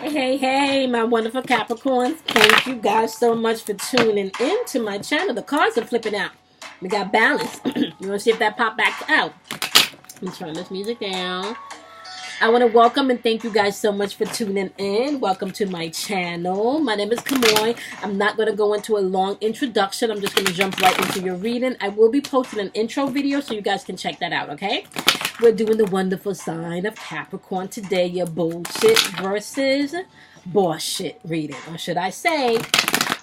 Hey, my wonderful Capricorns. Thank you guys so much for tuning in to my channel. The cards are flipping out. We got balance. You want to see if that pop back out? Let me turn this music down. I want to welcome and thank you guys so much for tuning in. Welcome to my channel. My name is Kamoy. I'm not going to go into a long introduction. I'm just going to jump right into your reading. I will be posting an intro video so you guys can check that out, okay? We're doing the wonderful sign of Capricorn today. Your bullshit versus bullshit reading. Or should I say,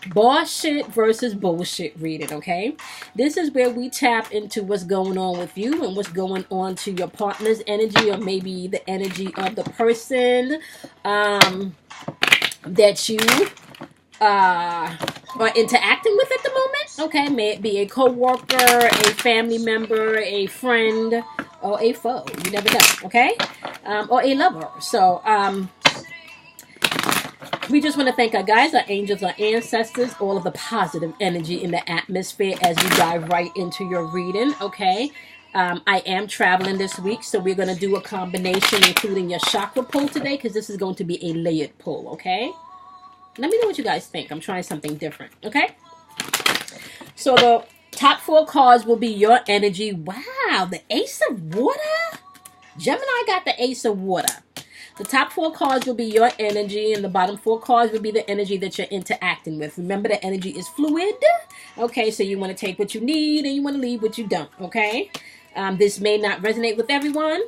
bullshit versus bullshit reading, okay? This is where we tap into what's going on with you and what's going on to your partner's energy or maybe the energy of the person that you are interacting with at the moment, okay? May it be a co-worker, a family member, a friend, or a foe. You never know, okay? Or a lover. So, we just want to thank our guys, our angels, our ancestors, all of the positive energy in the atmosphere as we dive right into your reading, okay? I am traveling this week, so we're going to do a combination including your chakra pull today because this is going to be a layered pull, okay? Let me know what you guys think. I'm trying something different, okay? So the top 4 cards will be your energy. Wow, the Ace of Water? Gemini got the Ace of Water. The top 4 cards will be your energy, and the bottom 4 cards will be the energy that you're interacting with. Remember, the energy is fluid. Okay, so you want to take what you need, and you want to leave what you don't, okay? This may not resonate with everyone.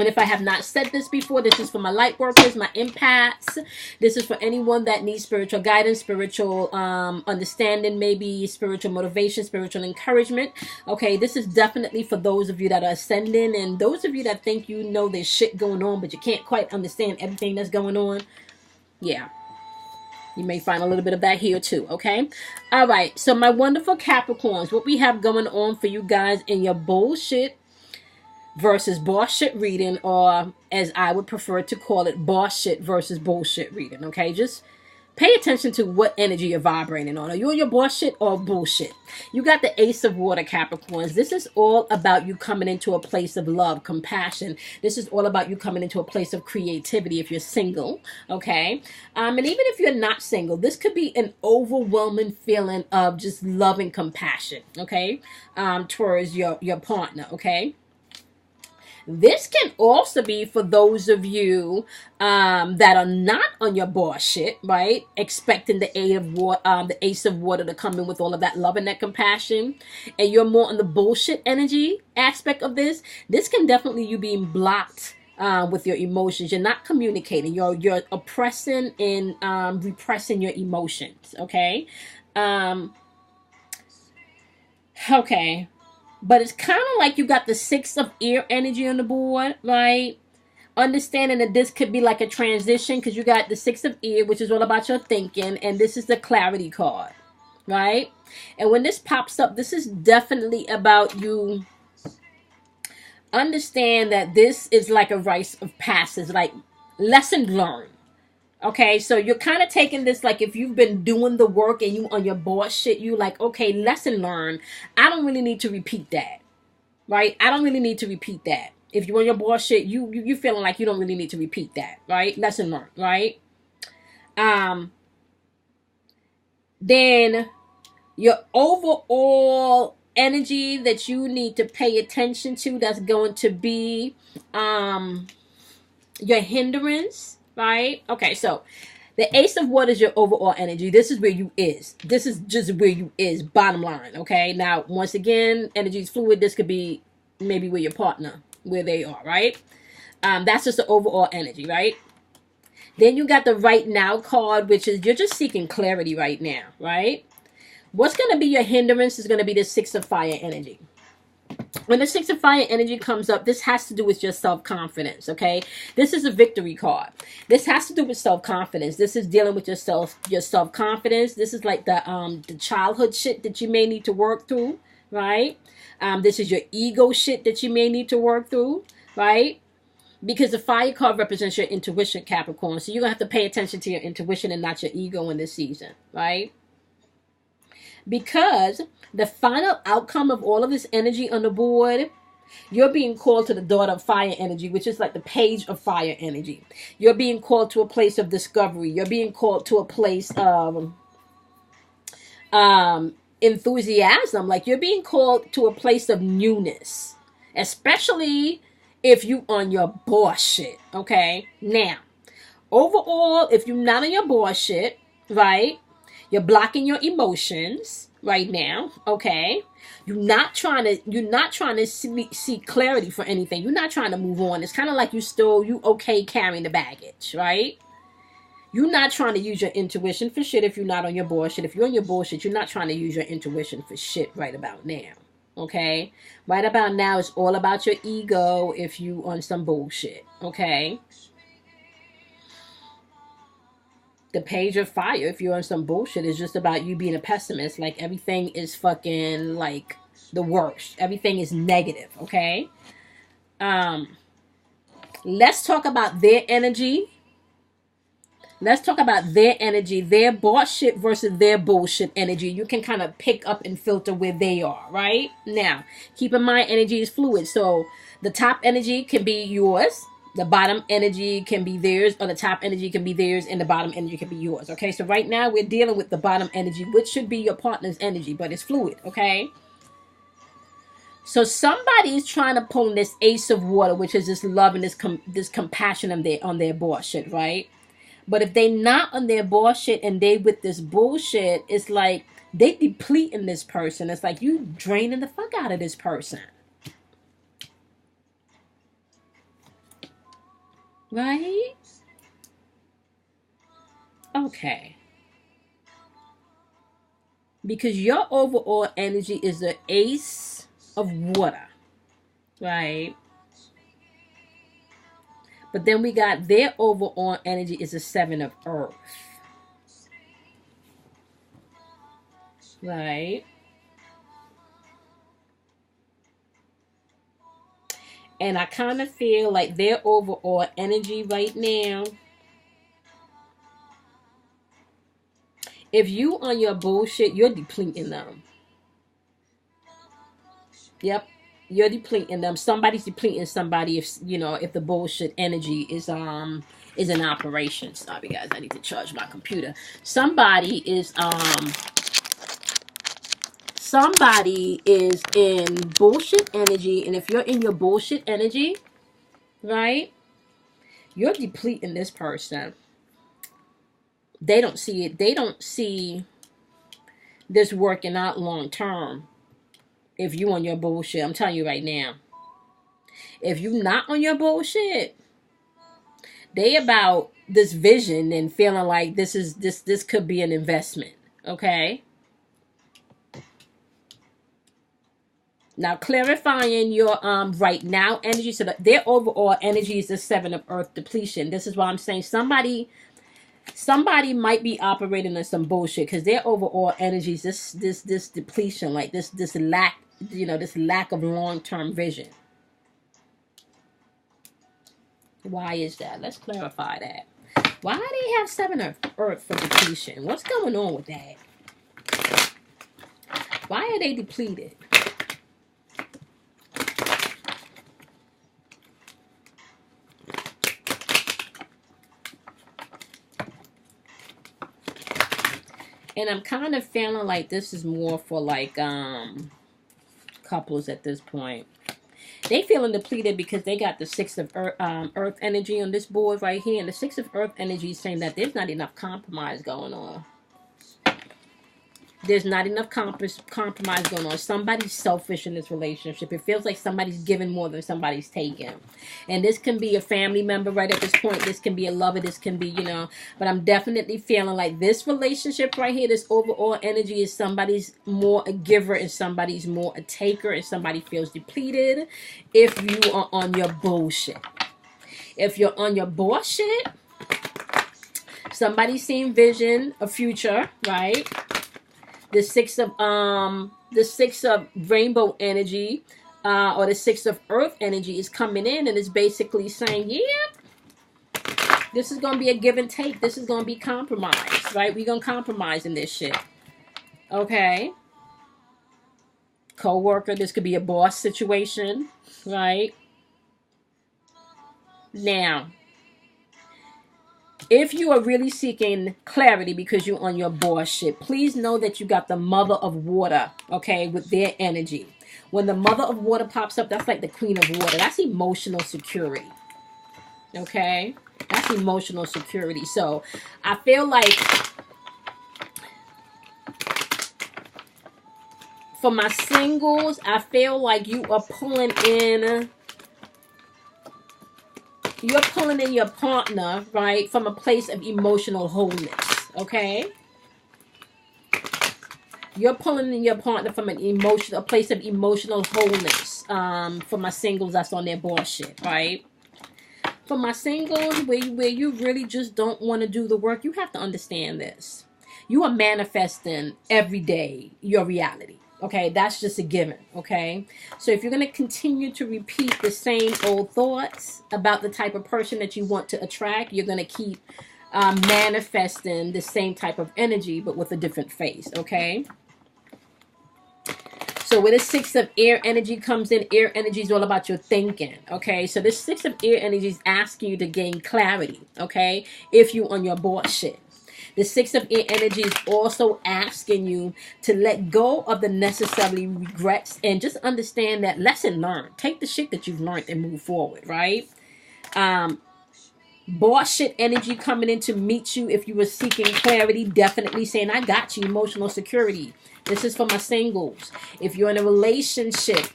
And if I have not said this before, this is for my light workers, my empaths. This is for anyone that needs spiritual guidance, spiritual understanding, maybe spiritual motivation, spiritual encouragement. Okay, this is definitely for those of you that are ascending and those of you that think you know there's shit going on, but you can't quite understand everything that's going on. Yeah. You may find a little bit of that here too, okay? All right, so my wonderful Capricorns, what we have going on for you guys in your bullshit versus bullshit reading, or as I would prefer to call it, bullshit versus bullshit reading, okay? Just pay attention to what energy you're vibrating on. Are you on your bullshit or bullshit? You got the Ace of Water, Capricorns. This is all about you coming into a place of love, compassion. This is all about you coming into a place of creativity if you're single, okay? And even if you're not single, this could be an overwhelming feeling of just love and compassion, okay? Towards your partner, okay? This can also be for those of you that are not on your bullshit, right? Expecting the the Ace of Water to come in with all of that love and that compassion, and you're more on the bullshit energy aspect of this. This can definitely you being blocked with your emotions. You're not communicating. You're oppressing and repressing your emotions. Okay. Okay. But it's kind of like you got the 6 of air energy on the board, right? Understanding that this could be like a transition because you got the 6 of air, which is all about your thinking. And this is the clarity card, right? And when this pops up, this is definitely about you understand that this is like a rite of passage, like lesson learned. Okay, so you're kind of taking this like if you've been doing the work and you on your board shit, you like, okay, lesson learned. I don't really need to repeat that, right? I don't really need to repeat that. If you're on your board shit, you feeling like you don't really need to repeat that, right? Lesson learned, right? Then your overall energy that you need to pay attention to, that's going to be your hindrance. Right? Okay, so the Ace of Water is your overall energy. This is where you is. This is just where you is, bottom line, okay? Now, once again, energy is fluid. This could be maybe with your partner, where they are, right? That's just the overall energy, right? Then you got the Right Now card, which is you're just seeking clarity right now, right? What's going to be your hindrance is going to be the 6 of Fire energy. When the 6 of Fire energy comes up, this has to do with your self-confidence, okay? This is a victory card. This has to do with self-confidence. This is dealing with your self-confidence. This is like the childhood shit that you may need to work through, right? This is your ego shit that you may need to work through, right? Because the Fire card represents your intuition, Capricorn. So you're going to have to pay attention to your intuition and not your ego in this season, right? Because the final outcome of all of this energy on the board You're being called to the daughter of fire energy, which is like the page of fire energy. You're being called to a place of discovery. You're being called to a place of enthusiasm. Like, you're being called to a place of newness, especially if you on your boss shit. Okay, now overall, if you're not on your boss shit, right, you're blocking your emotions right now. Okay, you're not trying to see clarity for anything. You're not trying to move on. It's kind of like you okay carrying the baggage, right? You're not trying to use your intuition for shit if you're not on your bullshit. If you're on your bullshit, you're not trying to use your intuition for shit right about now. Okay? Right about now, it's all about your ego if you on some bullshit. Okay? The page of fire, if you're on some bullshit, is just about you being a pessimist. Like, everything is fucking, like, the worst. Everything is negative. Okay? Let's talk about their energy. Let's talk about their energy, their bullshit versus their bullshit energy. You can kind of pick up and filter where they are, right? Now, keep in mind, energy is fluid. So the top energy can be yours, the bottom energy can be theirs, or the top energy can be theirs, and the bottom energy can be yours. Okay, so right now we're dealing with the bottom energy, which should be your partner's energy, but it's fluid, okay? So somebody's trying to pull in this ace of water, which is this love and this compassion on their bullshit, right? But if they not on their bullshit and they with this bullshit, it's like they depleting this person. It's like you draining the fuck out of this person. Right? Okay. Because your overall energy is the ace of water. Right? But then we got their overall energy is the seven of earth. Right? And I kind of feel like their overall energy right now, if you on your bullshit, you're depleting them. Yep. You're depleting them. Somebody's depleting somebody if the bullshit energy is in operation. Sorry guys, I need to charge my computer. Somebody is in bullshit energy, and if you're in your bullshit energy, right, you're depleting this person. They don't see it. They don't see this working out long term. If you on your bullshit, I'm telling you right now. If you not on your bullshit, they about this vision and feeling like this could be an investment. Okay. Now clarifying your right now energy, so that their overall energy is the seven of earth depletion. This is why I'm saying somebody might be operating on some bullshit because their overall energy is this depletion, like this lack, this lack of long-term vision. Why is that? Let's clarify that. Why do they have seven of earth for depletion? What's going on with that? Why are they depleted? And I'm kind of feeling like this is more for like couples at this point. They feeling depleted because they got the six of earth energy on this board right here. And the six of earth energy is saying that there's not enough compromise going on. There's not enough compromise going on. Somebody's selfish in this relationship. It feels like somebody's giving more than somebody's taking. And this can be a family member right at this point. This can be a lover. This can be, But I'm definitely feeling like this relationship right here, this overall energy is somebody's more a giver and somebody's more a taker. And somebody feels depleted if you are on your bullshit. If you're on your bullshit, somebody's seeing vision, a future, right? The six of rainbow energy, or the six of earth energy is coming in and is basically saying, yeah, this is going to be a give and take. This is going to be compromise, right? We're going to compromise in this shit. Okay. Co-worker. This could be a boss situation, right? Now, if you are really seeking clarity because you're on your boss shit, please know that you got the mother of water, okay, with their energy. When the mother of water pops up, that's like the queen of water. That's emotional security, okay? That's emotional security. So I feel like for my singles, I feel like you are pulling in... You're pulling in your partner, right, from a place of emotional wholeness, okay? You're pulling in your partner from a place of emotional wholeness. For my singles, that's on their bullshit, right? For my singles, where you really just don't want to do the work, you have to understand this. You are manifesting every day your reality. Okay, that's just a given, okay? So if you're going to continue to repeat the same old thoughts about the type of person that you want to attract, you're going to keep manifesting the same type of energy, but with a different face, okay? So where the Six of Air energy comes in, air energy is all about your thinking, okay? So this Six of Air energy is asking you to gain clarity, okay? If you on your bullshit. The Six of Air energy is also asking you to let go of the necessary regrets and just understand that lesson learned. Take the shit that you've learned and move forward, right? Bullshit energy coming in to meet you if you were seeking clarity. Definitely saying, I got you, emotional security. This is for my singles. If you're in a relationship,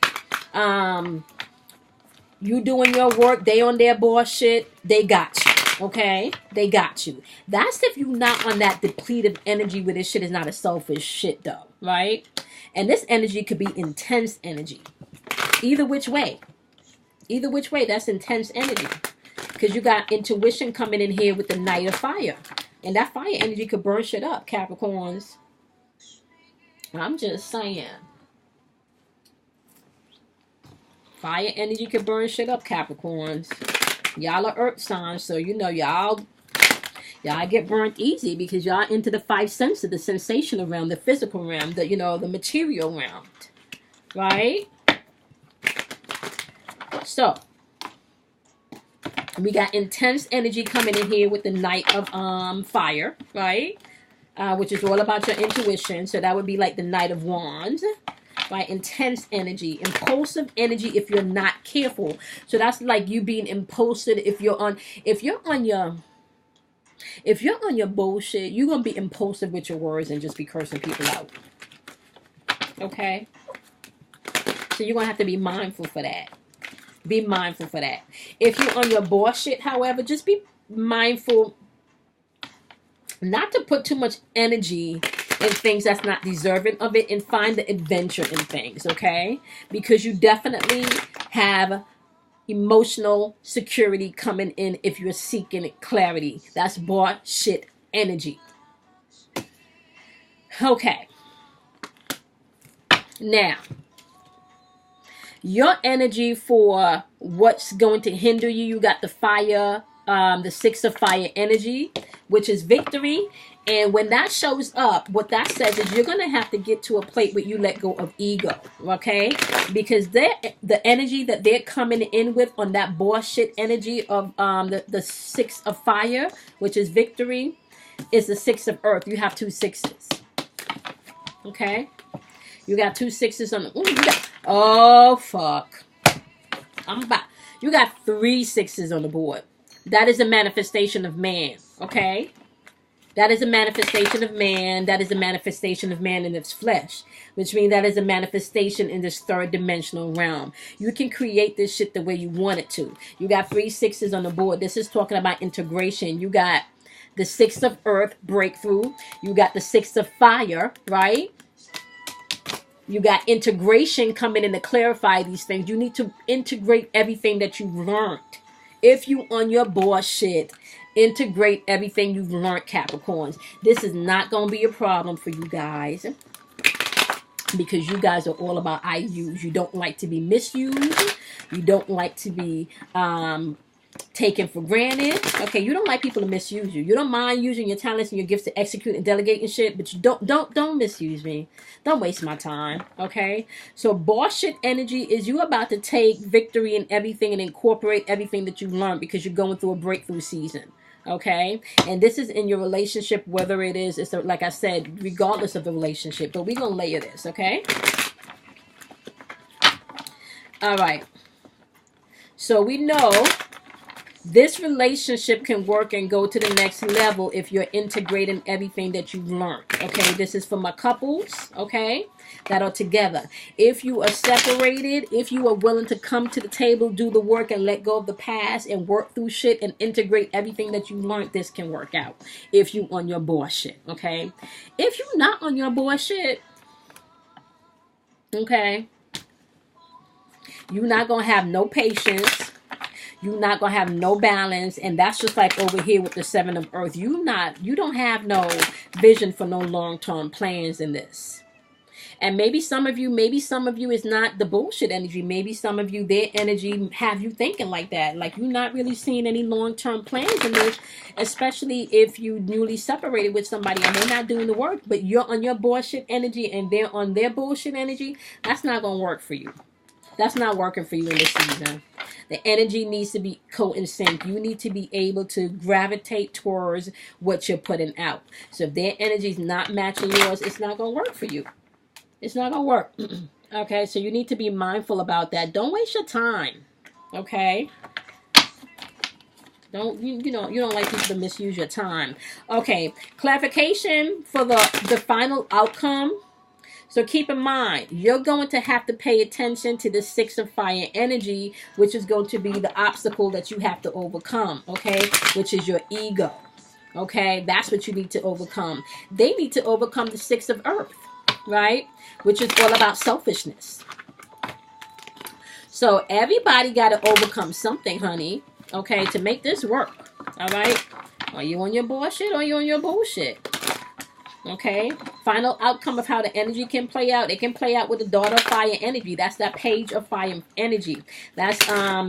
you doing your work, they on their bullshit, they got you. Okay, they got you. That's if you're not on that depleted energy where this shit is not a selfish shit though, right? And this energy could be intense energy. Either which way, that's intense energy. Because you got intuition coming in here with the Knight of Fire. And that fire energy could burn shit up, Capricorns. I'm just saying. Fire energy could burn shit up, Capricorns. Y'all are earth signs, so you know y'all get burnt easy because y'all into the five senses, the sensational realm, the physical realm, the material realm, right? So we got intense energy coming in here with the Knight of Fire, right? Which is all about your intuition. So that would be like the Knight of Wands. Right, intense energy, impulsive energy if you're not careful. So that's like you being impulsive if you're on your bullshit, you're gonna be impulsive with your words and just be cursing people out. Okay? So you're gonna have to be mindful for that. Be mindful for that. If you're on your bullshit, however, just be mindful not to put too much energy in things that's not deserving of it, and find the adventure in things, okay? Because you definitely have emotional security coming in if you're seeking clarity. That's bullshit energy. Okay. Now, your energy for what's going to hinder you, you got the fire, the Six of Fire energy, which is victory. And when that shows up, what that says is you're going to have to get to a plate where you let go of ego, okay? Because the energy that they're coming in with on that bullshit energy of the Six of Fire, which is victory, is the Six of Earth. You have two sixes, okay? You got two sixes on the... oh, fuck. You got 3 sixes on the board. That is a manifestation of man, okay? That is a manifestation of man. That is a manifestation of man in its flesh, which means that is a manifestation in this third dimensional realm. You can create this shit the way you want it to. You got 3 sixes on the board. This is talking about integration. You got the Six of Earth, breakthrough. You got the Six of Fire, right? You got integration coming in to clarify these things. You need to integrate everything that you've learned. If you on your bullshit, integrate everything you've learned, Capricorns. This is not going to be a problem for you guys, because you guys are all about I use. You don't like to be misused. You don't like to be taken for granted. Okay, you don't like people to misuse you. You don't mind using your talents and your gifts to execute and delegate and shit, but you don't misuse me. Don't waste my time. Okay, so boss shit energy is you about to take victory in everything and incorporate everything that you've learned because you're going through a breakthrough season. Okay, and this is in your relationship, whether it's like I said, regardless of the relationship, but we're gonna layer this. Okay, all right, so we know this relationship can work and go to the next level if you're integrating everything that you've learned. Okay, this is for my couples, okay, that are together. If you are separated, if you are willing to come to the table, do the work, and let go of the past and work through shit and integrate everything that you learned, this can work out. If you on your bullshit, okay. If you're not on your bullshit, okay, you're not gonna have no patience. You're not gonna have no balance, and that's just like over here with the Seven of Earth. You don't have no vision for no long-term plans in this. And maybe some of you is not the bullshit energy. Maybe some of you, their energy have you thinking like that. Like you're not really seeing any long-term plans in this, especially if you newly separated with somebody and they're not doing the work, but you're on your bullshit energy and they're on their bullshit energy. That's not gonna work for you. That's not working for you in this season. The energy needs to be in sync. You need to be able to gravitate towards what you're putting out. So if their energy is not matching yours, it's not going to work for you. It's not going to work. Okay, so you need to be mindful about that. Don't waste your time. Okay? You don't like people to misuse your time. Okay, clarification for the final outcome. So keep in mind, you're going to have to pay attention to the Six of Fire energy, which is going to be the obstacle that you have to overcome, okay? Which is your ego, okay? That's what you need to overcome. They need to overcome the Six of Earth, right? Which is all about selfishness. So everybody got to overcome something, honey, okay, to make this work, all right? Are you on your bullshit or are you on your bullshit? Okay, final outcome of how the energy can play out. It can play out with the daughter of fire energy. That's that page of fire energy. That's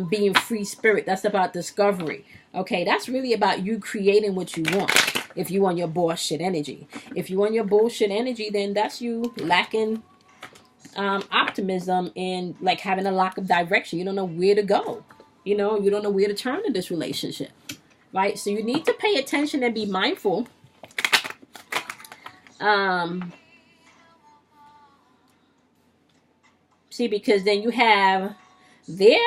being free spirit. That's about discovery. Okay, that's really about you creating what you want. If you on your bullshit energy. If you on your bullshit energy, then that's you lacking optimism and like having a lack of direction. You don't know where to go. You don't know where to turn in this relationship. Right? So you need to pay attention and be mindful. See, because then you have their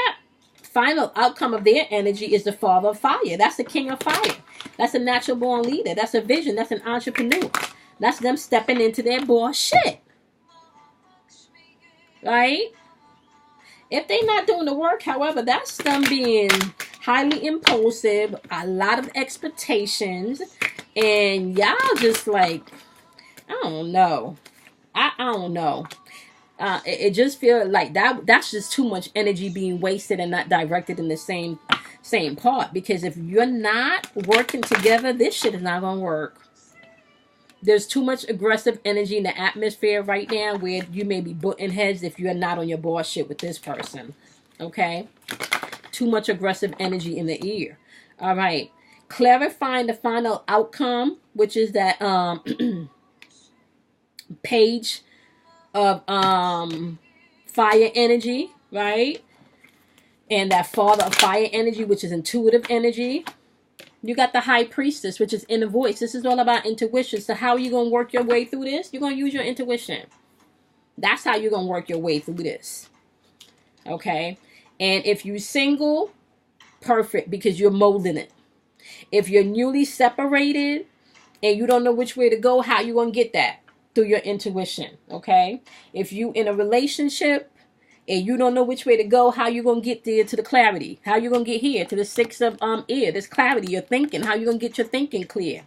final outcome of their energy is the father of fire. That's the king of fire. That's a natural born leader. That's a vision. That's an entrepreneur. That's them stepping into their bullshit. Right? If they're not doing the work, however, that's them being highly impulsive, a lot of expectations, and y'all just like, I don't know. I don't know. It just feels like that's just too much energy being wasted and not directed in the same part. Because if you're not working together, this shit is not going to work. There's too much aggressive energy in the atmosphere right now where you may be butting heads if you're not on your bullshit with this person. Okay? Too much aggressive energy in the air. All right. Clarifying the final outcome, which is that page of fire energy, right? And that father of fire energy, which is intuitive energy. You got the high priestess, which is inner voice. This is all about intuition. So how are you going to work your way through this? You're going to use your intuition. That's how you're going to work your way through this. Okay? And if you're single, perfect, because you're molding it. If you're newly separated and you don't know which way to go, how you going to get that? Through your intuition, okay? If you in a relationship and you don't know which way to go, how you gonna get there to the clarity? How you gonna get here to the Six of air? This clarity, your thinking. How you gonna get your thinking clear?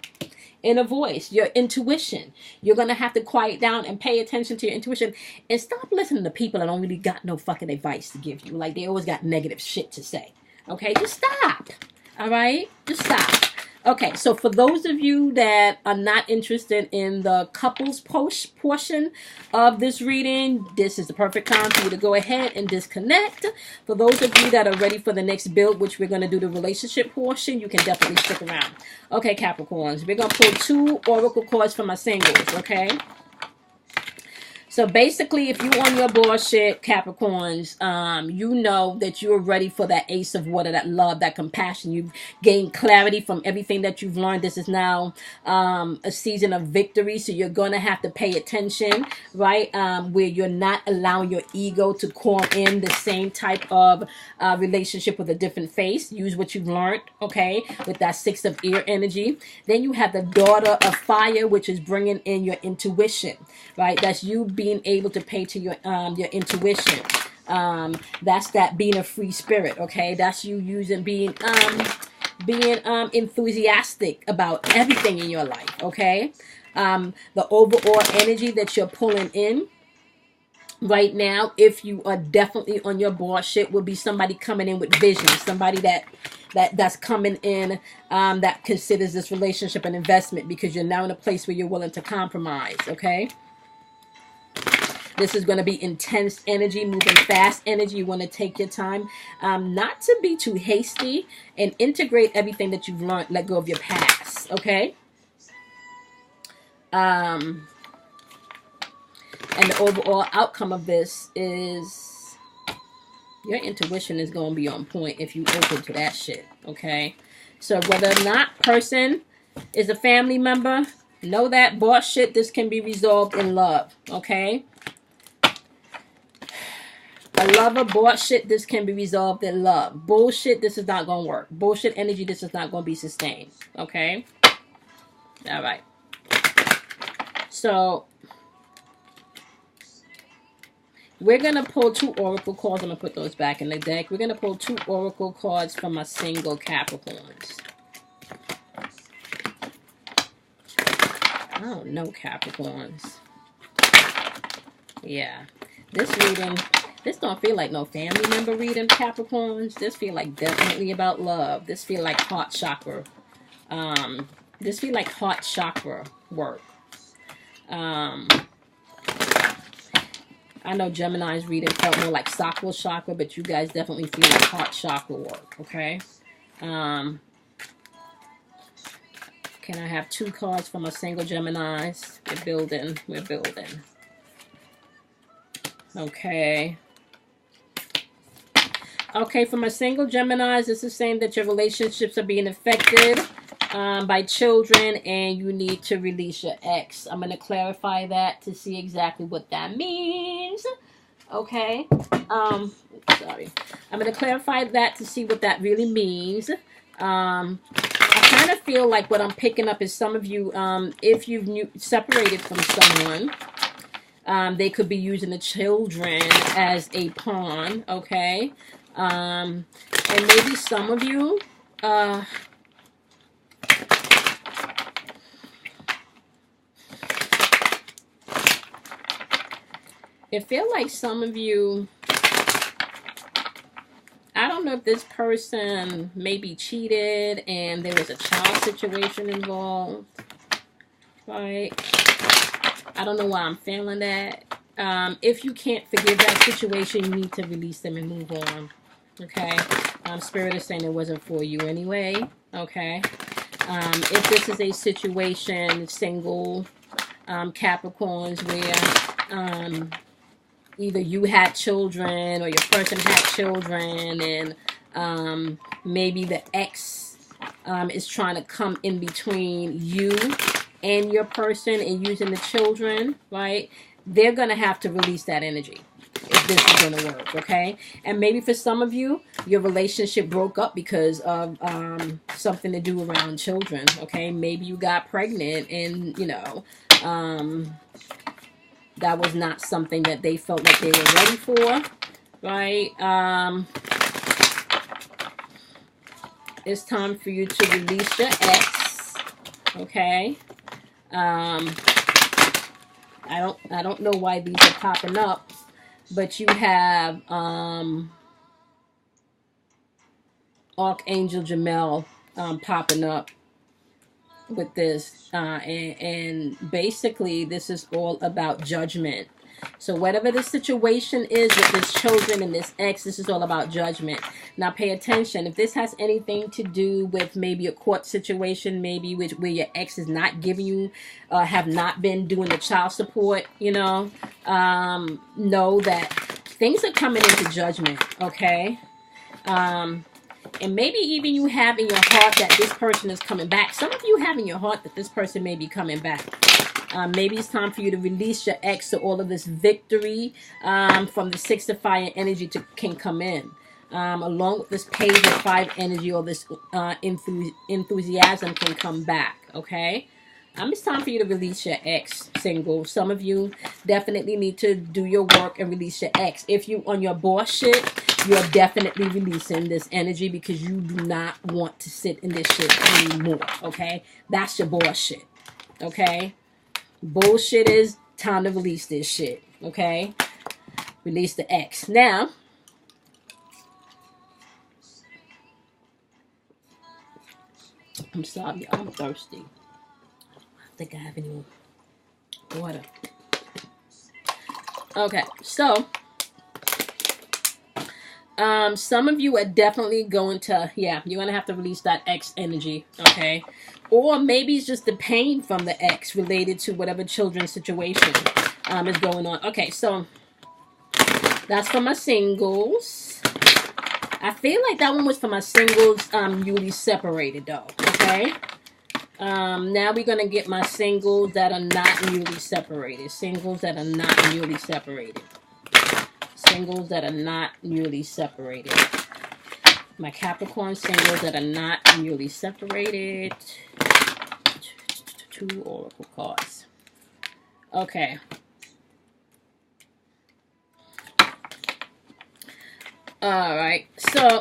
Inner voice, your intuition. You're gonna have to quiet down and pay attention to your intuition and stop listening to people that don't really got no fucking advice to give you. Like they always got negative shit to say. Okay, just stop. All right, just stop. Okay, so for those of you that are not interested in the couples portion of this reading, this is the perfect time for you to go ahead and disconnect. For those of you that are ready for the next build, which we're going to do the relationship portion, you can definitely stick around. Okay, Capricorns, we're going to pull 2 oracle cards for my singles, okay? So basically, if you on your bullshit, Capricorns, you know that you're ready for that ace of water, that love, that compassion. You've gained clarity from everything that you've learned. This is now a season of victory. So you're going to have to pay attention, right? Where you're not allowing your ego to call in the same type of relationship with a different face. Use what you've learned, okay, with that 6 of air energy. Then you have the daughter of fire, which is bringing in your intuition, right? That's you being able to pay to your intuition. That's that being a free spirit, okay? That's you using being enthusiastic about everything in your life, okay? The overall energy that you're pulling in right now, if you are definitely on your bullshit, will be somebody coming in with vision, somebody that's coming in that considers this relationship an investment, because you're now in a place where you're willing to compromise, okay? This is going to be intense energy, moving fast energy. You want to take your time, not to be too hasty, and integrate everything that you've learned. Let go of your past, okay? And the overall outcome of this is your intuition is going to be on point if you open to that shit, okay? So whether or not person is a family member, know that bullshit, this can be resolved in love, okay? A lover, bullshit, this can be resolved in love. Bullshit, this is not going to work. Bullshit energy, this is not going to be sustained. Okay? All right. So, we're going to pull 2 oracle cards. I'm going to put those back in the deck. We're going to pull 2 oracle cards from my single Capricorns. I don't know, Capricorns. Yeah. This reading... This don't feel like no family member reading, Capricorns. This feel like definitely about love. This feel like heart chakra. This feel like heart chakra work. I know Gemini's reading felt more like sacral chakra, but you guys definitely feel like heart chakra work, okay? Can I have 2 cards from a single Gemini's? We're building. We're building. Okay. Okay, for my single Geminis, this is saying that your relationships are being affected by children and you need to release your ex. I'm going to clarify that to see exactly what that means. Okay. Sorry. I'm going to clarify that to see what that really means. I kind of feel like what I'm picking up is some of you, if you've separated from someone, they could be using the children as a pawn, okay? And maybe some of you, it feels like some of you, I don't know if this person maybe cheated and there was a child situation involved, right? I don't know why I'm feeling that. If you can't forgive that situation, you need to release them and move on. Okay? Spirit is saying it wasn't for you anyway. Okay? If this is a situation, single Capricorns, where either you had children or your person had children, and maybe the ex is trying to come in between you and your person and using the children, right? They're going to have to release that energy if this is going to work, okay? And maybe for some of you, your relationship broke up because of something to do around children, okay? Maybe you got pregnant and, you know, that was not something that they felt like they were ready for, right? It's time for you to release your ex, okay? I don't know why these are popping up, but you have Archangel Jamel popping up, with this. And basically, this is all about judgment. So whatever the situation is with this children and this ex, this is all about judgment. Now pay attention. If this has anything to do with maybe a court situation, maybe where your ex is not giving you, have not been doing the child support, you know that things are coming into judgment, okay? And maybe even you have in your heart that this person is coming back. Some of you have in your heart that this person may be coming back. Maybe it's time for you to release your ex so all of this victory from the Six of Fire energy can come in. Along with this Page of Fire energy, or this enthusiasm can come back, okay? It's time for you to release your ex, single. Some of you definitely need to do your work and release your ex. If you on your boss shit, you're definitely releasing this energy because you do not want to sit in this shit anymore, okay? That's your boss shit, okay? Bullshit is time to release this shit, okay? Release the ex. Now, I'm sorry, I'm thirsty. I don't think I have any water. Okay, so some of you are definitely going to, you're going to have to release that ex energy, okay? Or maybe it's just the pain from the ex related to whatever children's situation is going on. Okay, so that's for my singles. I feel like that one was for my singles newly separated though, okay? Now we're going to get my singles that are not newly separated. Singles that are not newly separated. Singles that are not newly separated. My Capricorn singles that are not newly separated. 2 oracle cards. Okay. All right. So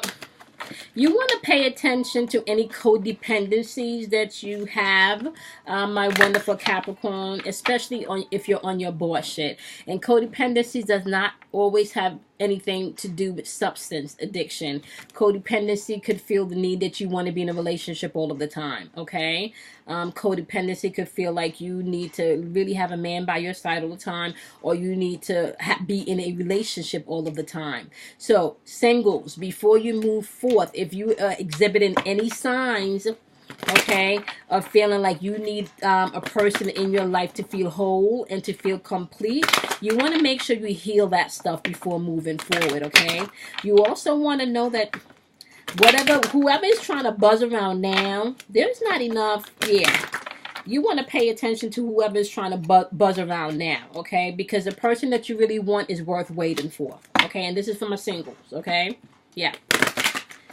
you want to pay attention to any codependencies that you have, my wonderful Capricorn, especially if you're on your boss shit. And codependencies does not always have anything to do with substance addiction. Codependency could feel the need that you want to be in a relationship all of the time, okay? Codependency could feel like you need to really have a man by your side all the time, or you need to be in a relationship all of the time. So singles, before you move forth, if you are exhibiting any signs, okay, of feeling like you need a person in your life to feel whole and to feel complete, you want to make sure you heal that stuff before moving forward, okay? You also want to know that whoever is trying to buzz around now, there's not enough, you want to pay attention to whoever is trying to buzz around now, okay? Because the person that you really want is worth waiting for, okay? And this is for my singles, okay? Yeah.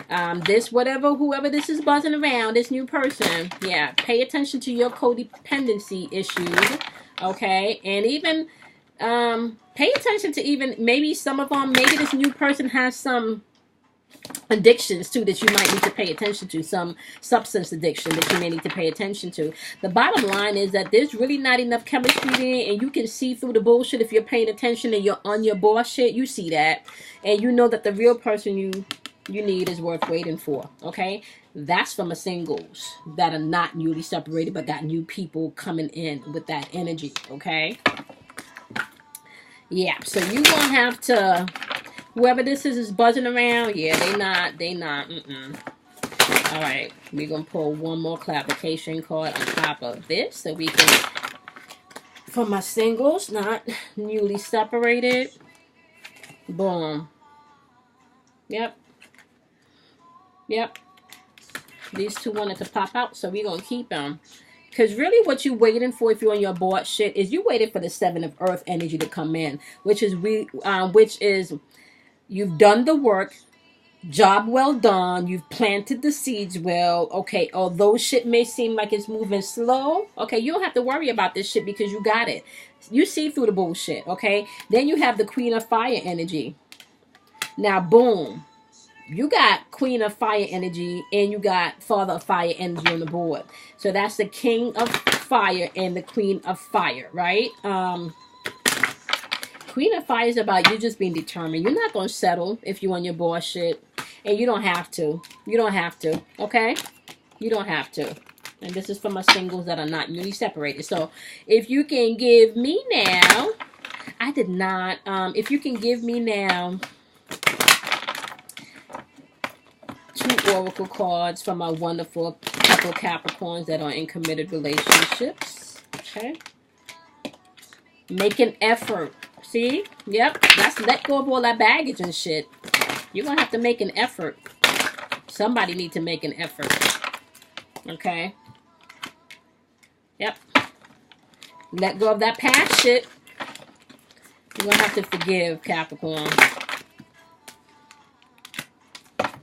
Whoever this is buzzing around, this new person, pay attention to your codependency issues, okay? And even, pay attention to even, maybe some of them, maybe this new person has some addictions too that you might need to pay attention to, some substance addiction that you may need to pay attention to. The bottom line is that there's really not enough chemistry there, and you can see through the bullshit if you're paying attention and you're on your boss shit. You see that, and you know that the real person you need is worth waiting for, okay? That's from the singles that are not newly separated but got new people coming in with that energy, okay? Yeah, so you won't have to, whoever this is buzzing around, they not. All right, we're going to pull one more clarification card on top of this so we can, for my singles, not newly separated. Boom. Yep. These two wanted to pop out, so we're going to keep them. Because really what you're waiting for if you're on your board shit is you waited for the 7 of Earth energy to come in, which is you've done the work, job well done, you've planted the seeds well, okay, although shit may seem like it's moving slow, okay, you don't have to worry about this shit because you got it. You see through the bullshit, okay? Then you have the Queen of Fire energy. Now, boom. You got Queen of Fire energy and you got Father of Fire energy on the board. So that's the King of Fire and the Queen of Fire, right? Queen of Fire is about you just being determined. You're not going to settle if you're on your boss shit. And you don't have to. You don't have to, okay? You don't have to. And this is for my singles that are not newly separated. So if you can give me now, I did not, if you can give me now 2 oracle cards for my wonderful couple Capricorns that are in committed relationships. Okay. Make an effort. See? Yep. That's let go of all that baggage and shit. You're going to have to make an effort. Somebody needs to make an effort. Okay. Yep. Let go of that past shit. You're going to have to forgive, Capricorn.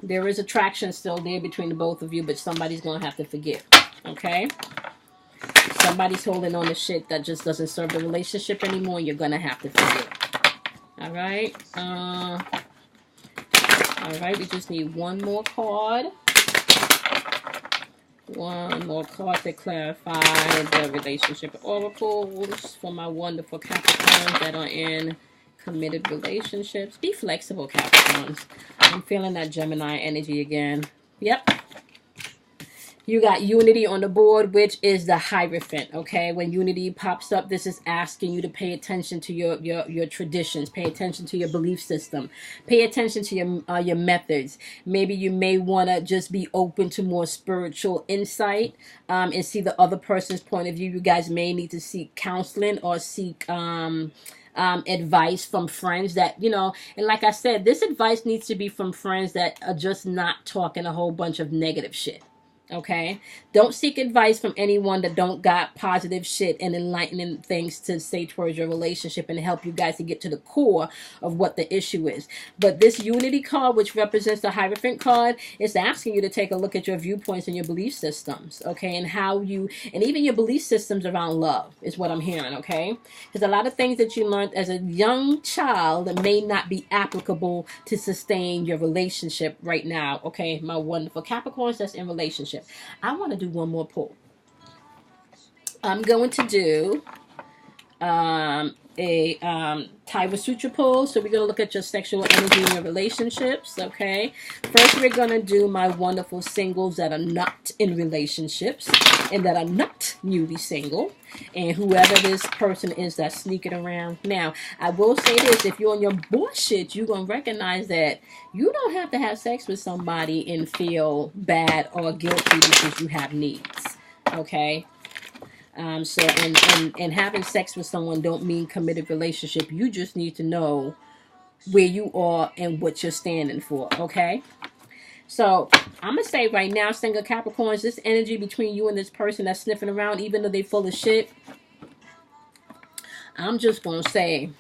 There is attraction still there between the both of you, but somebody's going to have to forgive. Okay? Somebody's holding on to shit that just doesn't serve the relationship anymore. You're going to have to forgive. All right? All right, we just need one more card. One more card to clarify the relationship oracles for my wonderful Capricorns that are in committed relationships. Be flexible, Capricorns. I'm feeling that Gemini energy again. Yep. You got unity on the board, which is the Hierophant, okay? When unity pops up, this is asking you to pay attention to your traditions. Pay attention to your belief system. Pay attention to your methods. Maybe you may want to just be open to more spiritual insight and see the other person's point of view. You guys may need to seek counseling or seek advice from friends that, you know, and like I said, this advice needs to be from friends that are just not talking a whole bunch of negative shit. Okay, don't seek advice from anyone that don't got positive shit and enlightening things to say towards your relationship and help you guys to get to the core of what the issue is. But this unity card, which represents the Hierophant card, is asking you to take a look at your viewpoints and your belief systems, okay, and how you, and even your belief systems around love is what I'm hearing, okay? Because a lot of things that you learned as a young child may not be applicable to sustain your relationship right now, okay? My wonderful Capricorns that's in relationship. I want to do one more pull. I'm going to do a Taiva Sutra pull. So we're going to look at your sexual energy in your relationships, okay? First, we're going to do my wonderful singles that are not in relationships and that are not newly single. And whoever this person is that's sneaking around. Now, I will say this. If you're on your bullshit, you're going to recognize that you don't have to have sex with somebody and feel bad or guilty because you have needs. Okay? So, and having sex with someone don't mean committed relationship. You just need to know where you are and what you're standing for. Okay? So, I'm going to say right now, single Capricorns, this energy between you and this person that's sniffing around, even though they full of shit, I'm just going to say,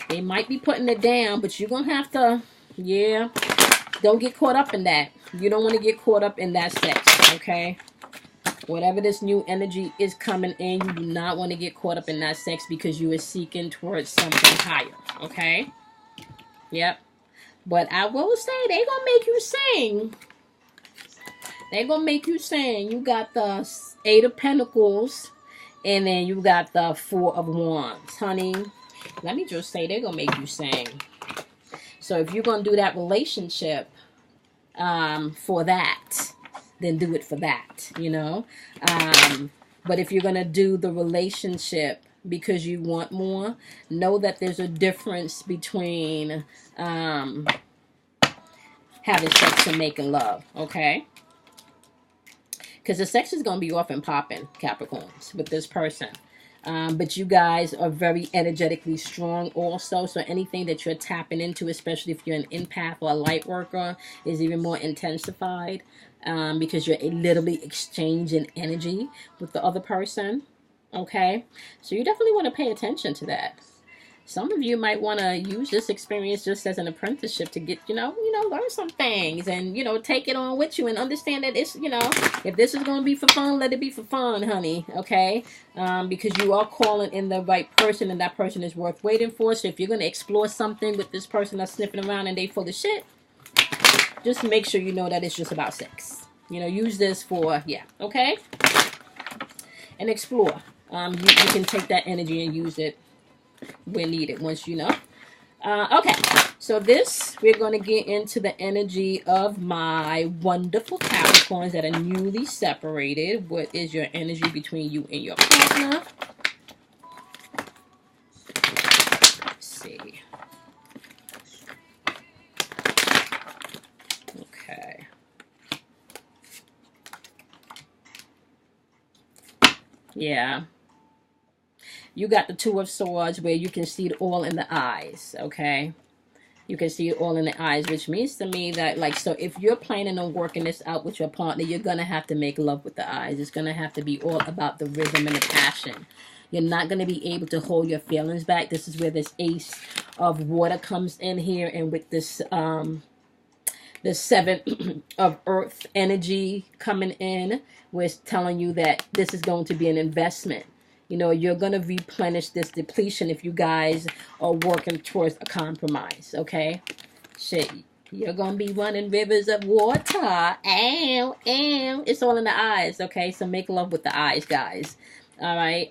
they might be putting it down, but you're going to have to, yeah, don't get caught up in that. You don't want to get caught up in that sex, okay? Whatever this new energy is coming in, you do not want to get caught up in that sex because you are seeking towards something higher, okay? Yep. But I will say, they're going to make you sing. They're going to make you sing. You got the 8 of Pentacles, and then you got the 4 of Wands. Honey, let me just say, they're going to make you sing. So if you're going to do that relationship for that, then do it for that, you know. But if you're going to do the relationship because you want more, know that there's a difference between having sex and making love, okay? Because the sex is going to be off and popping, Capricorns, with this person. But you guys are very energetically strong also. So anything that you're tapping into, especially if you're an empath or a light worker, is even more intensified. Because you're literally exchanging energy with the other person. Okay? So you definitely want to pay attention to that. Some of you might want to use this experience just as an apprenticeship to get, learn some things and, take it on with you and understand that it's, if this is going to be for fun, let it be for fun, honey. Okay? Because you are calling in the right person and that person is worth waiting for. So if you're going to explore something with this person that's sniffing around and they full of shit, just make sure you know that it's just about sex. Use this for, okay? And explore. You can take that energy and use it when needed, once you know. Okay, so this, we're going to get into the energy of my wonderful Capricorns that are newly separated. What is your energy between you and your partner? Let's see. Okay. Yeah. You got the Two of Swords where you can see it all in the eyes, okay? You can see it all in the eyes, which means to me that, like, so if you're planning on working this out with your partner, you're going to have to make love with the eyes. It's going to have to be all about the rhythm and the passion. You're not going to be able to hold your feelings back. This is where this Ace of Water comes in here, and with this, the Seven of Earth energy coming in, we're telling you that this is going to be an investment. You know, you're going to replenish this depletion if you guys are working towards a compromise, okay? Shit, you're going to be running rivers of water. Ow, ow. It's all in the eyes, okay? So make love with the eyes, guys. All right?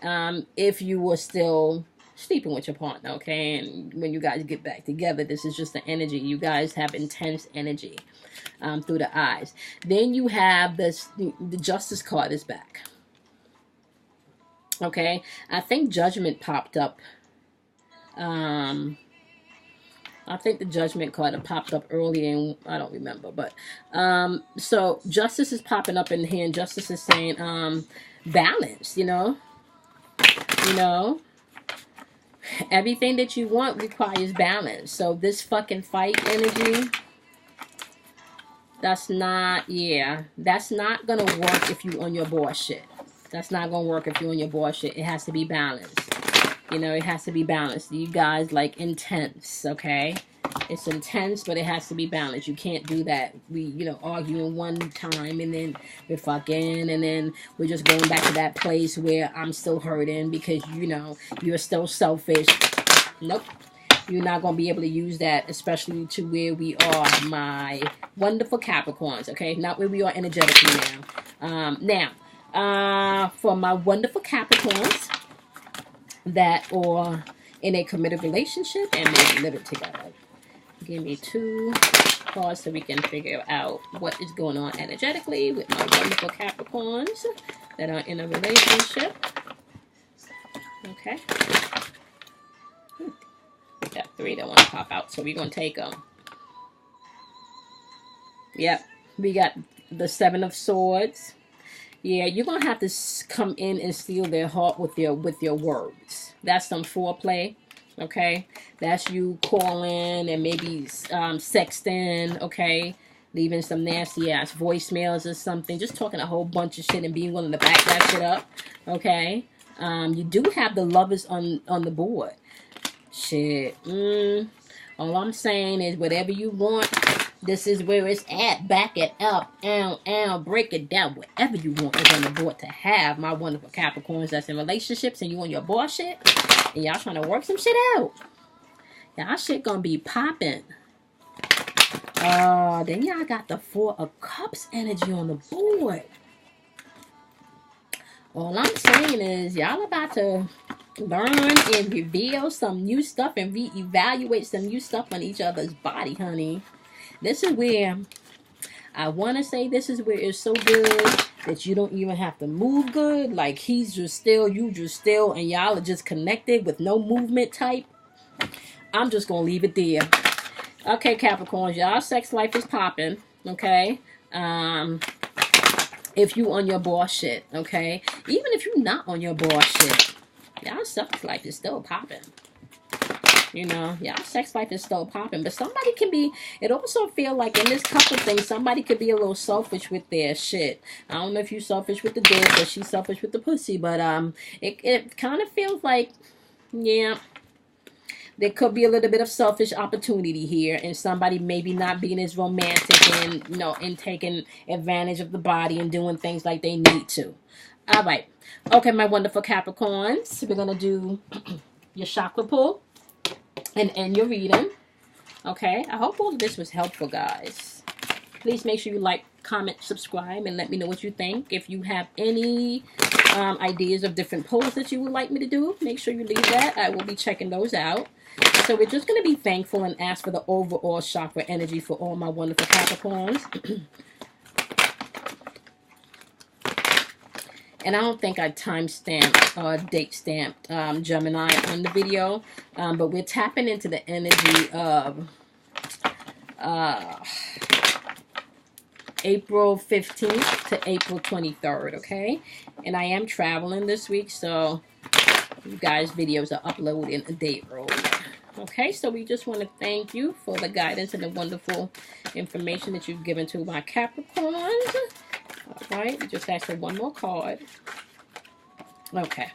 If you were still sleeping with your partner, okay? And when you guys get back together, this is just the energy. You guys have intense energy through the eyes. Then you have this, the Justice card is back. Okay, I think Judgment popped up. I think the Judgment card had popped up earlier, and I don't remember. But so Justice is popping up in here, and Justice is saying balance. You know, everything that you want requires balance. So this fucking fight energy, that's not, yeah, that's not gonna work if you on your bullshit. That's not gonna work if you're on your bullshit. It has to be balanced. You know, it has to be balanced. You guys like intense, okay? It's intense, but it has to be balanced. You can't do that. We, you know, arguing one time and then we're fucking, and then we're just going back to that place where I'm still hurting because, you know, you're still selfish. Nope. You're not going to be able to use that, especially to where we are, my wonderful Capricorns, okay? Not where we are energetically now. For my wonderful Capricorns that are in a committed relationship and maybe living together, give me 2 cards so we can figure out what is going on energetically with my wonderful Capricorns that are in a relationship. Okay. We got 3 that want to pop out, so we're going to take them. Yep. We got the 7 of Swords. Yeah, you're going to have to come in and steal their heart with your words. That's some foreplay, okay? That's you calling and maybe sexting, okay? Leaving some nasty-ass voicemails or something. Just talking a whole bunch of shit and being willing to back that shit up, okay? You do have the Lovers on the board. Shit. All I'm saying is whatever you want, this is where it's at. Back it up. Break it down. Whatever you want is on the board to have, my wonderful Capricorns that's in relationships and you on your bullshit and y'all trying to work some shit out. Y'all shit gonna be popping. Then y'all got the 4 of Cups energy on the board. All I'm saying is y'all about to learn and reveal some new stuff and reevaluate some new stuff on each other's body, honey. This is where I want to say this is where it's so good that you don't even have to move good. Like he's just still, you just still, and y'all are just connected with no movement type. I'm just going to leave it there. Okay, Capricorns, y'all sex life is popping, okay? If you on your boss shit, okay? Even if you're not on your boss shit, y'all sex life is still popping. You know, y'all sex life is still popping. But somebody can be, it also feel like in this couple thing, somebody could be a little selfish with their shit. I don't know if you're selfish with the dick or she's selfish with the pussy. But it kind of feels like, yeah, there could be a little bit of selfish opportunity here. And somebody maybe not being as romantic and, you know, and taking advantage of the body and doing things like they need to. All right. Okay, my wonderful Capricorns. We're going to do your chakra pull and end your reading. Okay, I hope all of this was helpful, guys. Please make sure you like, comment, subscribe, and let me know what you think. If you have any ideas of different polls that you would like me to do, make sure you leave that. I will be checking those out. So we're just going to be thankful and ask for the overall chakra energy for all my wonderful Capricorns. And I don't think I time-stamped or date-stamped Gemini on the video. But we're tapping into the energy of April 15th to April 23rd, okay? And I am traveling this week, so you guys' videos are uploaded a day early. Okay, so we just want to thank you for the guidance and the wonderful information that you've given to my Capricorns. All right, we just asked for one more card. Okay.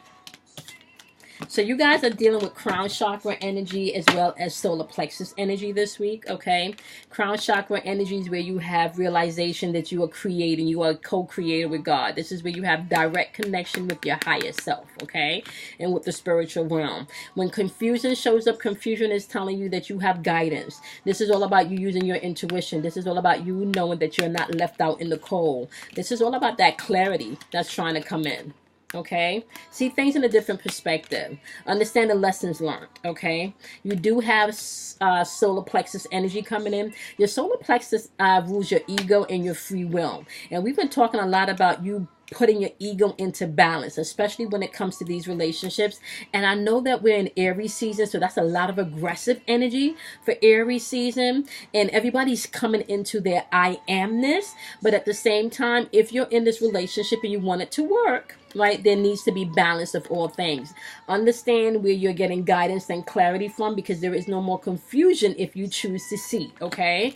So you guys are dealing with crown chakra energy as well as solar plexus energy this week, okay? Crown chakra energy is where you have realization that you are creating. You are a co-creator with God. This is where you have direct connection with your higher self, okay? And with the spiritual realm. When confusion shows up, confusion is telling you that you have guidance. This is all about you using your intuition. This is all about you knowing that you're not left out in the cold. This is all about that clarity that's trying to come in. Okay, see things in a different perspective. Understand the lessons learned. Okay, you do have solar plexus energy coming in. Your solar plexus rules your ego and your free will, and we've been talking a lot about you putting your ego into balance, especially when it comes to these relationships. And I know that we're in Aries season, so that's a lot of aggressive energy for Aries season, and everybody's coming into their I amness. But at the same time, if you're in this relationship and you want it to work, right, there needs to be balance of all things. Understand where you're getting guidance and clarity from, because there is no more confusion if you choose to see, okay?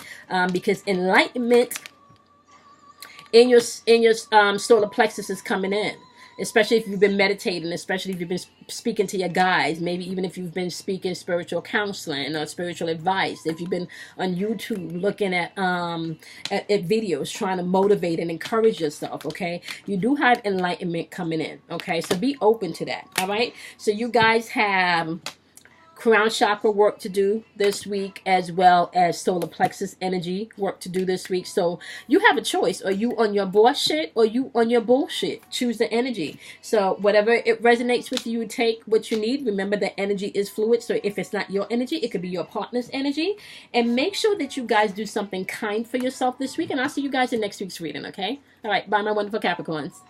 Because enlightenment in your solar plexus is coming in, especially if you've been meditating, especially if you've been speaking to your guides, maybe even if you've been speaking spiritual counseling or spiritual advice, if you've been on YouTube looking at videos trying to motivate and encourage yourself, okay? You do have enlightenment coming in, okay? So be open to that, all right? So you guys have crown chakra work to do this week, as well as solar plexus energy work to do this week. So you have a choice. Are you on your boss shit or you on your bullshit? Choose the energy. So whatever it resonates with you, take what you need. Remember that energy is fluid. So if it's not your energy, it could be your partner's energy. And make sure that you guys do something kind for yourself this week. And I'll see you guys in next week's reading, okay? All right. Bye, my wonderful Capricorns.